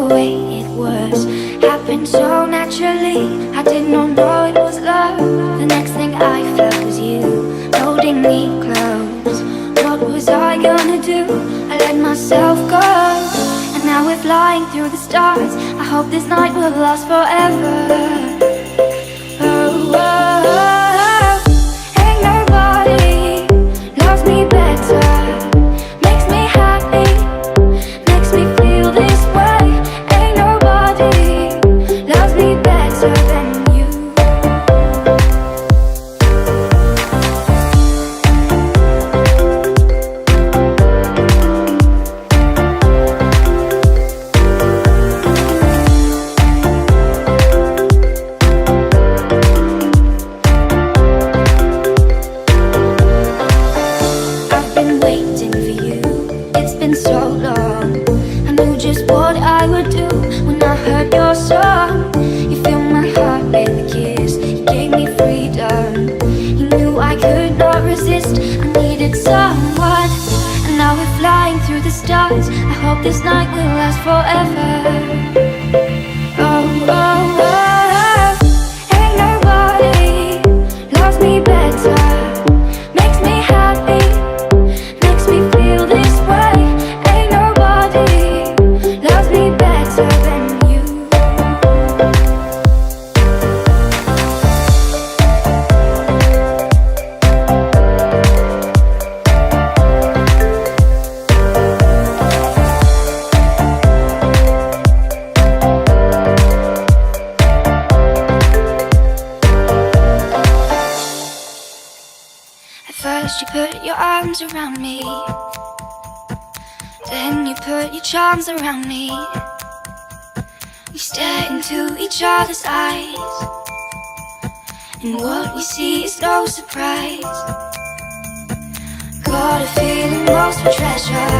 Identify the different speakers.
Speaker 1: way it was. Happened so naturally, I did not know it was love. The next thing I felt was you holding me close. What was I gonna do? I let myself go, and now we're flying through the stars. I hope this night will last forever. Oh, oh, oh. Ain't nobody loves me better, makes me happy, makes me feel this way. Ain't nobody loves me better than you. I've been waiting for you, it's been so long. I knew just what I would do when I heard your song. You filled my heart with a kiss, you gave me freedom. You knew I could not resist, I needed someone. And now we're flying through the stars. I hope this night will last forever. Oh, oh, oh. Ain't nobody loves me better, makes me happy, makes me feel this way. Ain't nobody loves me better than you. At first you put your arms around me, then you put your charms around me. We stare into each other's eyes, and what we see is no surprise. Got a feeling lost for treasure,